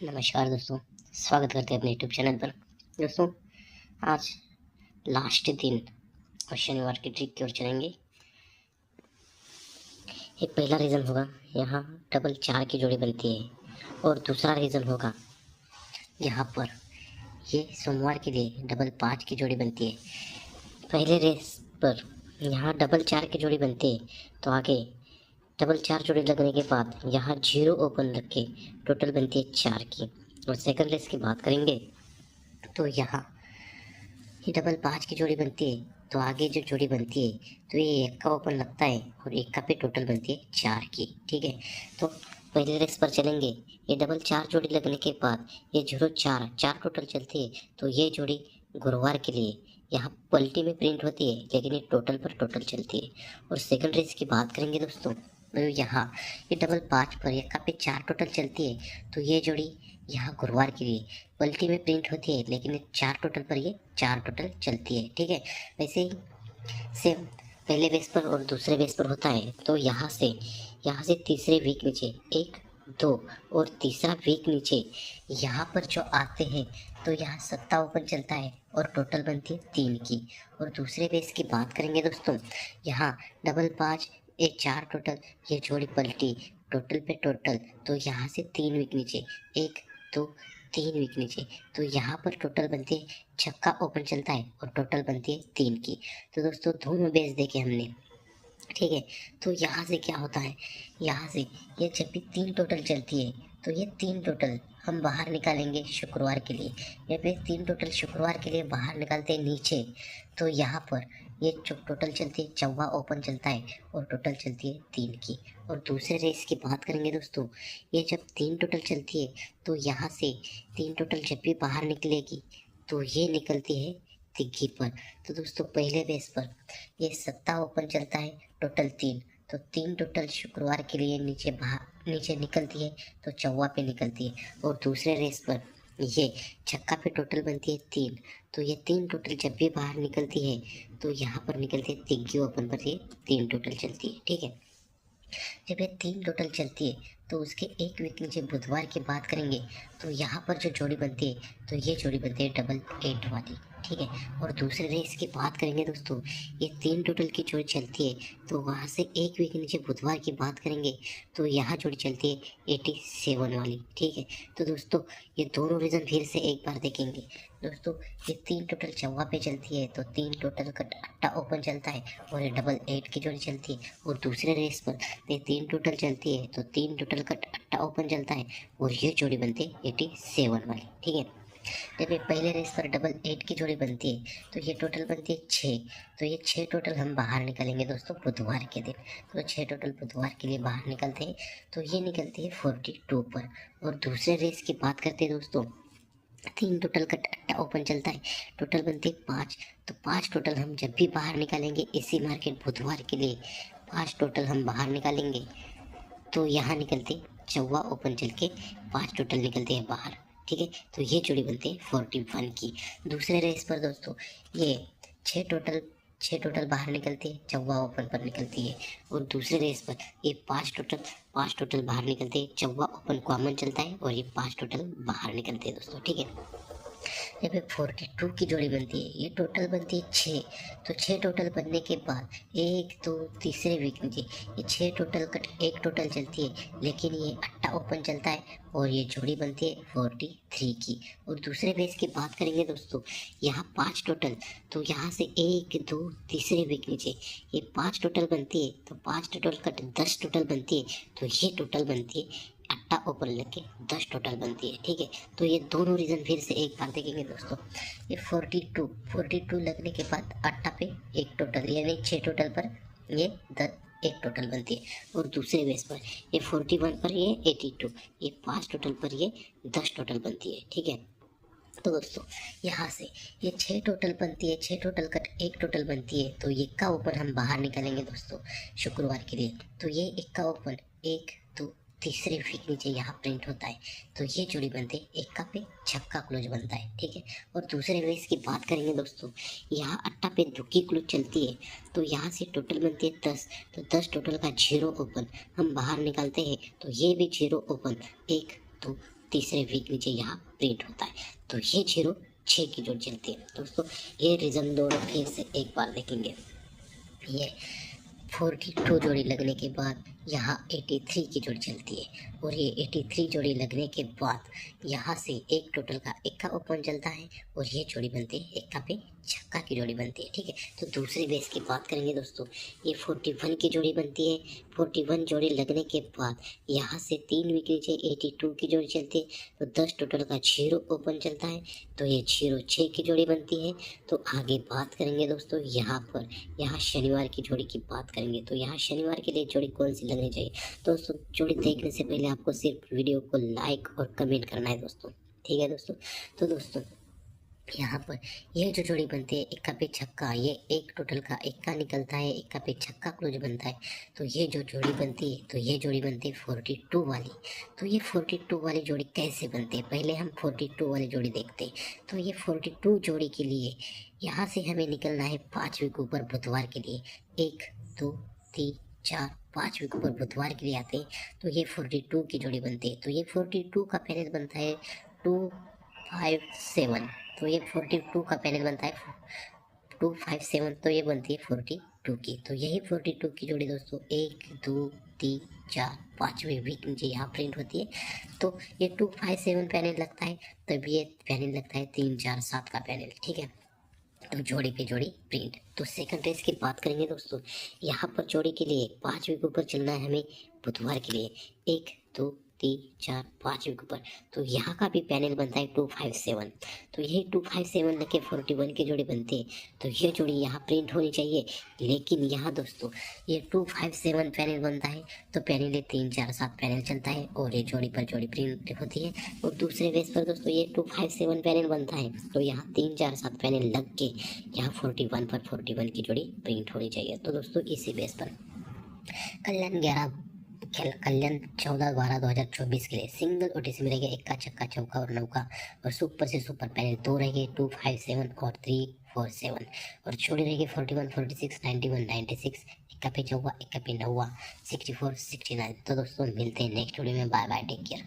नमस्कार दोस्तों, स्वागत करते हैं अपने यूट्यूब चैनल पर। दोस्तों, आज लास्ट दिन और शनिवार की ट्रिक की ओर चलेंगे। एक पहला रीज़न होगा, यहाँ डबल 4 की जोड़ी बनती है, और दूसरा रीज़न होगा यहाँ पर ये सोमवार के लिए डबल 5 की जोड़ी बनती है। पहले रेस पर यहाँ डबल 4 की जोड़ी बनती है, तो आगे डबल 4 जोड़ी लगने के बाद यहाँ 0 ओपन रख के टोटल बनती है 4 की। और सेकंड रेस की बात करेंगे तो यहाँ ये डबल 5 की जोड़ी बनती है, तो आगे जो जोड़ी बनती है तो ये 1 का ओपन लगता है और 1 का पे टोटल बनती है 4 की। ठीक है, तो पहले रेस पर चलेंगे। ये डबल 4 जोड़ी लगने के बाद ये 0 4 4 टोटल चलती है, तो ये जोड़ी गुरुवार के लिए यहाँ पलटी में प्रिंट होती है, लेकिन ये टोटल पर टोटल चलती है। और सेकंड रेस की बात करेंगे दोस्तों, तो यहाँ ये डबल 5 पर 1 का पे 4 टोटल चलती है, तो ये जोड़ी यहाँ गुरुवार के लिए पलटी में प्रिंट होती है, लेकिन 4 टोटल पर ये 4 टोटल चलती है। ठीक है, वैसे ही सेम पहले बेस पर और दूसरे बेस पर होता है। तो यहाँ से तीसरे वीक नीचे 1 2 और तीसरा वीक नीचे यहाँ पर जो आते हैं, तो यहाँ 7 ओपन चलता है और टोटल बनती है 3 की। और दूसरे बेस की बात करेंगे दोस्तों, यहाँ डबल 5 1 4 टोटल, ये जोड़ी पलटी टोटल पे टोटल, तो यहाँ से 3 वीक नीचे 1 2 3 वीक नीचे, तो यहाँ पर टोटल बनती है छक्का ओपन चलता है और टोटल बनती है 3 की। तो दोस्तों दोनों बेस देखे हमने। ठीक है, तो यहाँ से क्या होता है, यहाँ से ये जब भी 3 टोटल चलती है, तो ये 3 टोटल हम बाहर निकालेंगे शुक्रवार के लिए। या फिर 3 टोटल शुक्रवार के लिए बाहर निकालते हैं नीचे, तो यहाँ पर ये जो टोटल चलती है 4वां ओपन चलता है और टोटल चलती है 3 की। और दूसरे रेस की बात करेंगे दोस्तों, ये जब 3 टोटल चलती है, तो यहाँ से 3 टोटल जब भी बाहर निकलेगी, तो ये निकलती है तिग्गी पर। तो दोस्तों पहले बेस पर ये 7 ओपन चलता है, टोटल 3, तो 3 टोटल शुक्रवार के लिए नीचे निकलती है, तो 4वां पे निकलती है। और दूसरे रेस पर ये छक्का पे टोटल बनती है 3, तो ये 3 टोटल जब भी बाहर निकलती है, तो यहाँ पर निकलती है तिग्गी ओपन पर, ये 3 टोटल चलती है। ठीक है, जब ये 3 टोटल चलती है, तो उसके 1 वीक नीचे बुधवार की बात करेंगे, तो यहाँ पर जो जोड़ी बनती है, तो ये जोड़ी बनती है डबल 8 वाली। ठीक है, और दूसरे रेस की बात करेंगे दोस्तों, ये 3 टोटल की जोड़ी चलती है, तो वहाँ से 1 वीक नीचे बुधवार की बात करेंगे, तो यहाँ जोड़ी चलती है 87 वाली। ठीक है, तो दोस्तों ये दोनों रीज़न फिर से एक बार देखेंगे। दोस्तों ये 3 टोटल 4वां पे चलती है, तो 3 टोटल का अट्टा ओपन चलता है और ये डबल 8 की जोड़ी चलती है। और दूसरे रेस पर ये 3 टोटल चलती है, तो 3 टोटल का अट्टा ओपन चलता है और ये जोड़ी बनती है 87 वाली। ठीक है, जब ये पहले रेस पर डबल 8 की जोड़ी बनती है, तो ये टोटल बनती है 6, तो ये 6 टोटल हम बाहर निकालेंगे दोस्तों बुधवार के दिन। तो 6 टोटल बुधवार के लिए बाहर निकलते हैं, तो ये निकलती है 42 पर। और दूसरे रेस की बात करते हैं दोस्तों, 3 टोटल का अट्टा ओपन चलता है, टोटल बनती है 5, तो 5 टोटल हम जब भी बाहर निकालेंगे इसी मार्केट बुधवार के लिए 5 टोटल हम बाहर निकालेंगे, तो यहाँ निकलते 4वां ओपन चल के 5 टोटल निकलते हैं बाहर। ठीक है, तो ये जोड़ी बनती है 41 की। दूसरे रेस पर दोस्तों ये 6 टोटल बाहर निकलती है, 4वां ओपन पर निकलती है। और दूसरे रेस पर ये 5 टोटल बाहर निकलते हैं, 4वां ओपन कॉमन चलता है और ये 5 टोटल बाहर निकलते हैं दोस्तों। ठीक है, जब ये 42 की जोड़ी बनती है, ये टोटल बनती है 6, तो 6 टोटल बनने के बाद 1 2 तीसरे वीक में ये 6 टोटल कट 1 टोटल चलती है, लेकिन ये अट्टा ओपन चलता है और ये जोड़ी बनती है 43 की। और दूसरे बेस की बात करेंगे दोस्तों, यहाँ 5 टोटल, तो यहाँ से 1 2 तीसरे वीक नीचे ये 5 टोटल बनती है, तो 5 टोटल कट 10 टोटल बनती है, तो ये टोटल बनती है अट्टा ऊपर लेके 10 टोटल बनती है। ठीक है, तो ये दोनों रीज़न फिर से एक बार देखेंगे दोस्तों। ये 42 लगने के बाद अट्टा पे 1 टोटल, यानी 6 टोटल पर ये 1 टोटल बनती है। और दूसरे बेस पर ये 41 पर ये 82, ये 5 टोटल पर ये 10 टोटल बनती है। ठीक है, तो दोस्तों यहाँ से ये 6 टोटल बनती है, 6 टोटल कट 1 टोटल बनती है, तो ये का ओपन हम बाहर निकालेंगे दोस्तों शुक्रवार के लिए, तो ये 1 का ओपन 1 2 तीसरे वीक नीचे यहाँ प्रिंट होता है, तो ये जोड़ी बनते हैं 1 का पे छक्का क्लोज बनता है। ठीक है, और दूसरे रेस की बात करेंगे दोस्तों, यहाँ अट्टा पे दुक्की क्लोज चलती है, तो यहाँ से टोटल बनती है 10, तो 10 टोटल का 0 ओपन हम बाहर निकालते हैं, तो ये भी 0 ओपन 1 2 तीसरे वीक नीचे यहाँ प्रिंट होता है। तो ये 06 की जोड़ी चलती है दोस्तों। ये रीजन दोनों फिर से एक बार देखेंगे। ये 42 जोड़ी लगने के बाद यहाँ 83 की जोड़ी चलती है, और ये 83 जोड़ी लगने के बाद यहाँ से एक टोटल का इक्का ओपन चलता है, और ये जोड़ी बनती है इक्का पे छक्का की जोड़ी बनती है। ठीक है, तो दूसरे बेस की बात करेंगे दोस्तों। ये 41 की जोड़ी बनती है। 41 जोड़ी लगने के बाद यहाँ से 3 वीक नीचे 82 की जोड़ी चलती है, तो 10 टोटल का 0 ओपन चलता है, तो ये 06 की जोड़ी बनती है। तो आगे बात करेंगे दोस्तों यहाँ पर, यहाँ शनिवार की जोड़ी की बात करेंगे। तो यहाँ शनिवार के लिए जोड़ी कौन सी लगनी चाहिए दोस्तों? जोड़ी देखने से पहले आपको सिर्फ वीडियो को लाइक और कमेंट करना है दोस्तों। ठीक है दोस्तों, तो दोस्तों यहाँ पर ये जो जोड़ी बनती है इक्का पे छक्का, ये एक टोटल का इक्का निकलता है, इक्का पे छक्का क्लोज बनता है। तो ये जो जोड़ी बनती है, तो ये जोड़ी बनती है 42 वाली। तो ये 42 वाली जोड़ी कैसे बनती है, पहले हम 42 वाली जोड़ी देखते हैं। तो ये 42 जोड़ी के लिए यहाँ से हमें निकलना है 5 वीक ऊपर बुधवार के लिए। 1 2 3 4 5 वीक ऊपर बुधवार के लिए आते हैं, तो ये 42 की जोड़ी बनती है। तो ये 42 का पैनल बनता है 257। तो ये 42 का पैनल बनता है 257, तो ये बनती है 42 की। तो यही 42 की जोड़ी दोस्तों 1 2 3 4 5वें वीक नीचे यहाँ प्रिंट होती है। तो ये 257 पैनल लगता है, तब ये पैनल लगता है 3 4 7 का पैनल। ठीक है, तो जोड़ी पे जोड़ी प्रिंट। तो सेकंड रेस की बात करेंगे दोस्तों। यहाँ पर जोड़ी के लिए 5 वीक ऊपर चलना है हमें बुधवार के लिए। 1 2 3 4 5 वीक ऊपर, तो यहाँ का भी पैनल बनता है 257। तो यही 257 लेके 41 की जोड़ी बनती है। तो ये जोड़ी यहाँ प्रिंट होनी चाहिए, लेकिन यहाँ दोस्तों ये 257 पैनल बनता है, तो पैनल 3 4 7 पैनल चलता है, और ये जोड़ी पर जोड़ी प्रिंट होती है। और दूसरे बेस पर दोस्तों ये 257 पैनल बनता है, तो यहाँ 3 4 7 पैनल लग के यहाँ 41 पर 41 की जोड़ी प्रिंट होनी चाहिए। तो दोस्तों इसी बेस पर कल्याण 14/12/2024 के लिए सिंगल ओटीसी में रहेगा इक्का चक्का चौका और नौका, और सुपर से सुपर पैनल 2 रहेंगे 257 और 347, और छोड़ी रहेगी 41 46 91 96, इक्का पे चौका इक्का पे नौवा 64 69। तो दोस्तों मिलते हैं नेक्स्ट वीडियो में। Bye bye, take care.